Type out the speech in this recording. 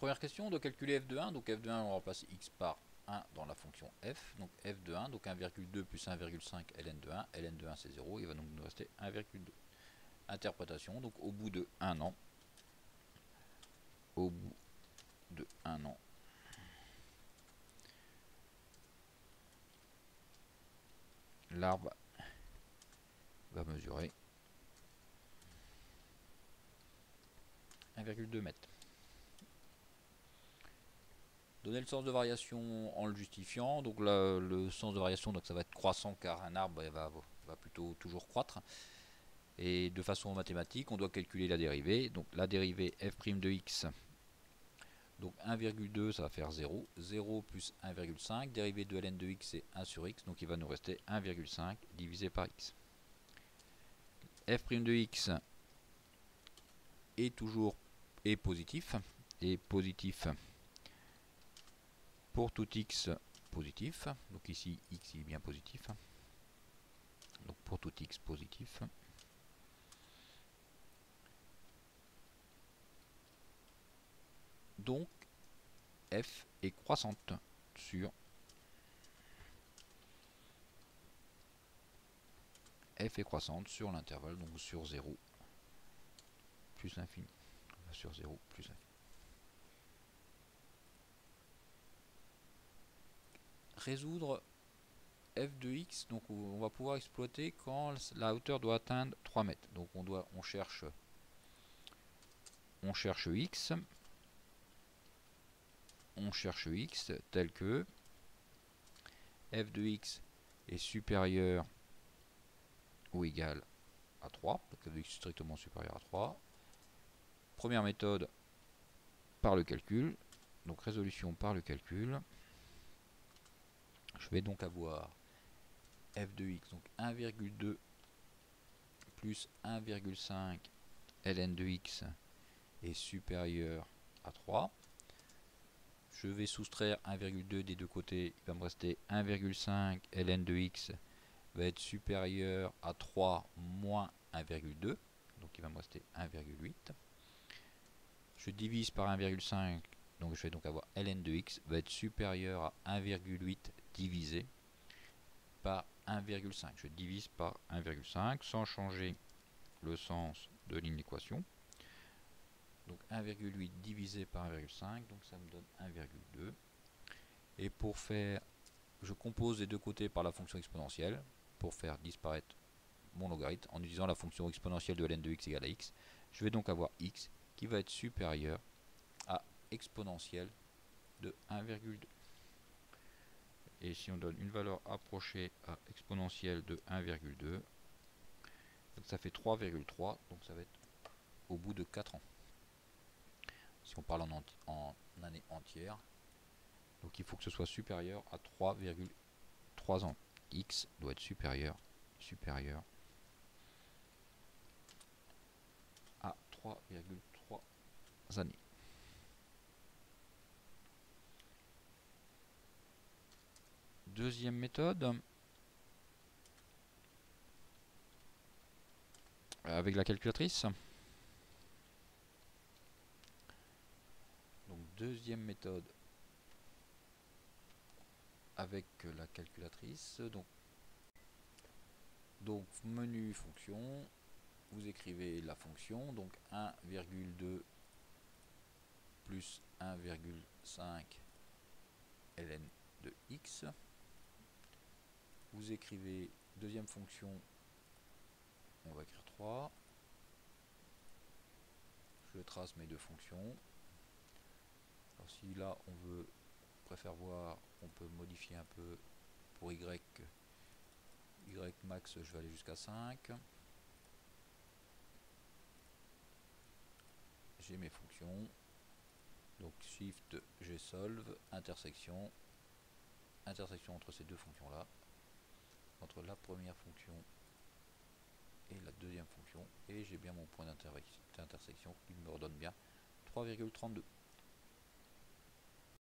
première question, on doit calculer f de 1. Donc f de 1, on remplace x par 1 dans la fonction f. Donc f de 1, donc 1,2 plus 1,5 ln de 1. Ln de 1 c'est 0, il va donc nous rester 1,2. Interprétation, donc au bout de 1 an, au bout de 1 an, l'arbre va mesurer 1,2 m. Donner le sens de variation en le justifiant. Donc là, le sens de variation, donc ça va être croissant car un arbre va plutôt toujours croître. Et de façon mathématique, on doit calculer la dérivée. Donc la dérivée f' de x, donc 1,2 ça va faire 0. 0 plus 1,5, dérivée de ln de x c'est 1 sur x, donc il va nous rester 1,5 divisé par x. f' de x est toujours positif, et positif pour tout x positif. Donc ici x est bien positif. Donc pour tout x positif. Donc f est croissante sur l'intervalle, donc sur 0 plus l'infini. Sur 0 plus l'infini. Résoudre f de x, donc on va pouvoir exploiter quand la hauteur doit atteindre 3 mètres. Donc on cherche x. On cherche x tel que f de x est supérieur ou égal à 3. Donc f de x est strictement supérieur à 3. Première méthode par le calcul. Donc résolution par le calcul. Je vais donc avoir f de x, donc 1,2 plus 1,5 ln de x est supérieur à 3. Je vais soustraire 1,2 des deux côtés, il va me rester 1,5 ln de x va être supérieur à 3 moins 1,2, donc il va me rester 1,8. Je divise par 1,5, donc je vais donc avoir ln de x va être supérieur à 1,8 divisé par 1,5. Je divise par 1,5 sans changer le sens de l'inéquation. Donc 1,8 divisé par 1,5, donc ça me donne 1,2. Et pour faire, je compose les deux côtés par la fonction exponentielle pour faire disparaître mon logarithme en utilisant la fonction exponentielle de ln de x égale à x. Je vais donc avoir x qui va être supérieur à exponentielle de 1,2. Et si on donne une valeur approchée à exponentielle de 1,2, donc ça fait 3,3, donc ça va être au bout de 4 ans. Si on parle en année entière, donc il faut que ce soit supérieur à 3,3 ans. X doit être supérieur à 3,3 années. Deuxième méthode, avec la calculatrice. Donc deuxième méthode avec la calculatrice. Donc menu fonction, vous écrivez la fonction, donc 1,2 plus 1,5 ln de x. Vous écrivez deuxième fonction, on va écrire 3. Je trace mes deux fonctions. Alors si là on préfère voir, on peut modifier un peu pour y max, je vais aller jusqu'à 5. J'ai mes fonctions, donc shift g solve, intersection entre ces deux fonctions là, entre la première fonction et la deuxième fonction, et j'ai bien mon point d'intersection qui me redonne bien 3,32.